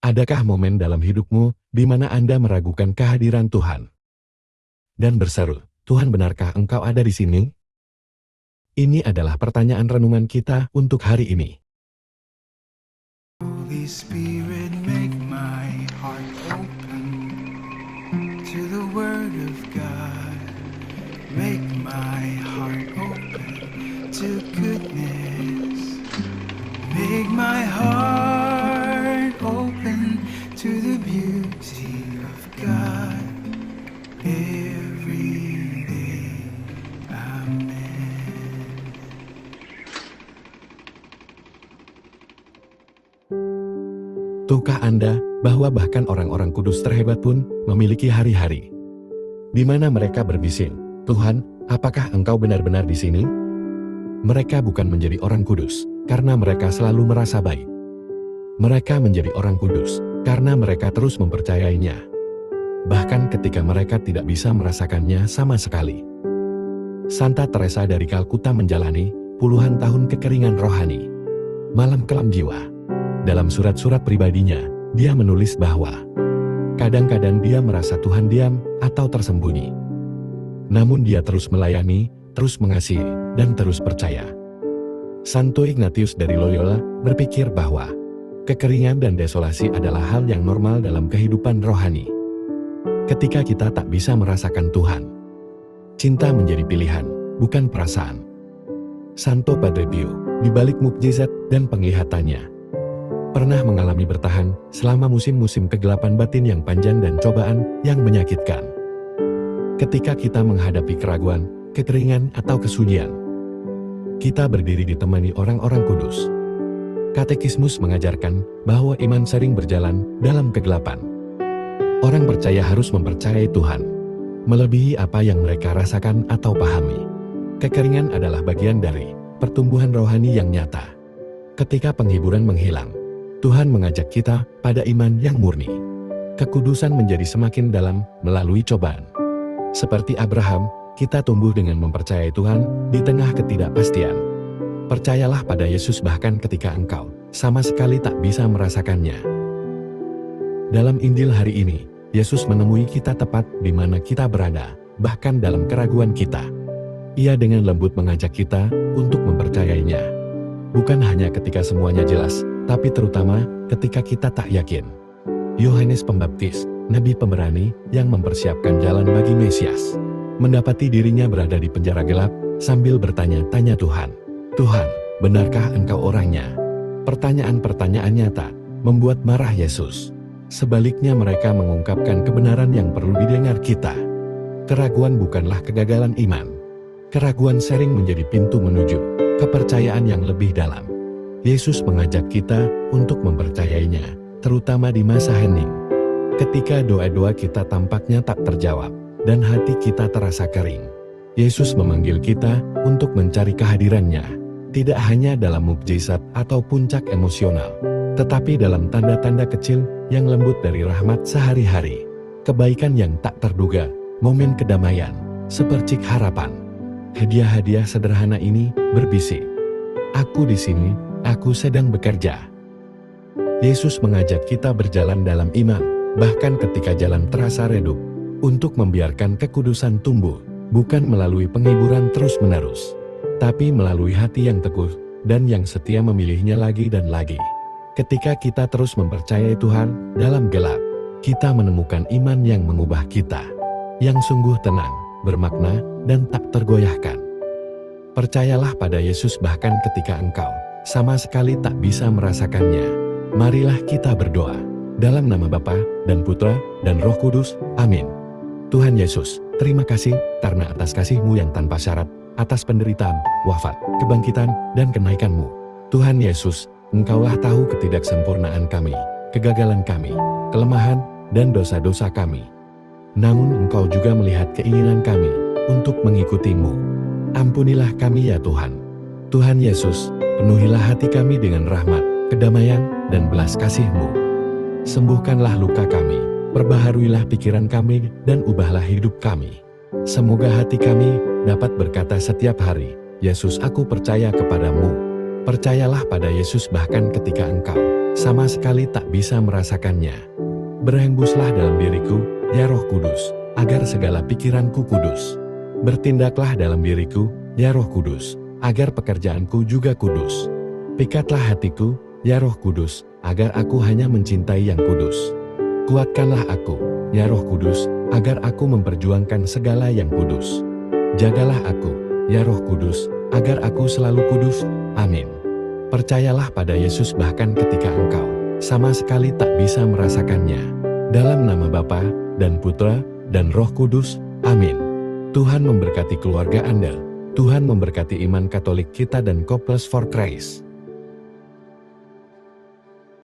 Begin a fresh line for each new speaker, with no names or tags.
Adakah momen dalam hidupmu di mana Anda meragukan kehadiran Tuhan? Dan berseru, Tuhan, benarkah Engkau ada di sini? Ini adalah pertanyaan renungan kita untuk hari ini.
Holy Spirit, make my heart open to the Word of God. Make my heart open to goodness. Make my heart open to the beauty of God every day. Amen.
Tahukah Anda bahwa bahkan orang-orang kudus terhebat pun memiliki hari-hari di mana mereka berbisik, Tuhan, apakah Engkau benar-benar di sini? Mereka bukan menjadi orang kudus karena mereka selalu merasa baik. Mereka menjadi orang kudus karena mereka terus mempercayainya, bahkan ketika mereka tidak bisa merasakannya sama sekali. Santa Teresa dari Kalkuta menjalani puluhan tahun kekeringan rohani, malam kelam jiwa. Dalam surat-surat pribadinya, dia menulis bahwa kadang-kadang dia merasa Tuhan diam atau tersembunyi. Namun dia terus melayani, terus mengasihi, dan terus percaya. Santo Ignatius dari Loyola berpikir bahwa kekeringan dan desolasi adalah hal yang normal dalam kehidupan rohani. Ketika kita tak bisa merasakan Tuhan, cinta menjadi pilihan, bukan perasaan. Santo Padre Pio, di balik mukjizat dan penglihatannya, pernah mengalami bertahan selama musim-musim kegelapan batin yang panjang dan cobaan yang menyakitkan. Ketika kita menghadapi keraguan, kekeringan, atau kesunyian, kita berdiri ditemani orang-orang kudus. Katekismus mengajarkan bahwa iman sering berjalan dalam kegelapan. Orang percaya harus mempercayai Tuhan, melebihi apa yang mereka rasakan atau pahami. Kekeringan adalah bagian dari pertumbuhan rohani yang nyata. Ketika penghiburan menghilang, Tuhan mengajak kita pada iman yang murni. Kekudusan menjadi semakin dalam melalui cobaan. Seperti Abraham, kita tumbuh dengan mempercayai Tuhan di tengah ketidakpastian. Percayalah pada Yesus bahkan ketika engkau sama sekali tak bisa merasakannya. Dalam Injil hari ini, Yesus menemui kita tepat di mana kita berada, bahkan dalam keraguan kita. Ia dengan lembut mengajak kita untuk mempercayainya. Bukan hanya ketika semuanya jelas, tapi terutama ketika kita tak yakin. Yohanes Pembaptis, nabi pemberani yang mempersiapkan jalan bagi Mesias, mendapati dirinya berada di penjara gelap sambil bertanya-tanya Tuhan. Tuhan, benarkah Engkau orangnya? Pertanyaan-pertanyaan nyata membuat marah Yesus. Sebaliknya mereka mengungkapkan kebenaran yang perlu didengar kita. Keraguan bukanlah kegagalan iman. Keraguan sering menjadi pintu menuju kepercayaan yang lebih dalam. Yesus mengajak kita untuk mempercayainya, terutama di masa hening. Ketika doa-doa kita tampaknya tak terjawab, dan hati kita terasa kering, Yesus memanggil kita untuk mencari kehadirannya, tidak hanya dalam mukjizat atau puncak emosional, tetapi dalam tanda-tanda kecil yang lembut dari rahmat sehari-hari, kebaikan yang tak terduga, momen kedamaian, sepercik harapan. Hadiah-hadiah sederhana ini berbisik, "Aku di sini, aku sedang bekerja." Yesus mengajak kita berjalan dalam iman, bahkan ketika jalan terasa redup, untuk membiarkan kekudusan tumbuh, bukan melalui penghiburan terus-menerus, tapi melalui hati yang teguh dan yang setia memilihnya lagi dan lagi. Ketika kita terus mempercayai Tuhan dalam gelap, kita menemukan iman yang mengubah kita, yang sungguh tenang, bermakna, dan tak tergoyahkan. Percayalah pada Yesus bahkan ketika engkau sama sekali tak bisa merasakannya. Marilah kita berdoa. Dalam nama Bapa dan Putra dan Roh Kudus. Amin. Tuhan Yesus, terima kasih karena atas kasih-Mu yang tanpa syarat, atas penderitaan, wafat, kebangkitan, dan kenaikan-Mu. Tuhan Yesus, Engkaulah tahu ketidaksempurnaan kami, kegagalan kami, kelemahan, dan dosa-dosa kami. Namun Engkau juga melihat keinginan kami untuk mengikuti-Mu. Ampunilah kami ya Tuhan. Tuhan Yesus, penuhilah hati kami dengan rahmat, kedamaian, dan belas kasih-Mu. Sembuhkanlah luka kami, perbaharuilah pikiran kami, dan ubahlah hidup kami. Semoga hati kami dapat berkata setiap hari, Yesus, aku percaya kepadamu. Percayalah pada Yesus bahkan ketika engkau sama sekali tak bisa merasakannya. Berhembuslah dalam diriku, ya Roh Kudus, agar segala pikiranku kudus. Bertindaklah dalam diriku, ya Roh Kudus, agar pekerjaanku juga kudus. Pikatlah hatiku, ya Roh Kudus, agar aku hanya mencintai yang kudus. Kuatkanlah aku, ya Roh Kudus, agar aku memperjuangkan segala yang kudus. Jagalah aku, ya Roh Kudus, agar aku selalu kudus. Amin. Percayalah pada Yesus bahkan ketika engkau sama sekali tak bisa merasakannya. Dalam nama Bapa dan Putra dan Roh Kudus. Amin. Tuhan memberkati keluarga Anda. Tuhan memberkati iman Katolik kita dan Couples for Christ.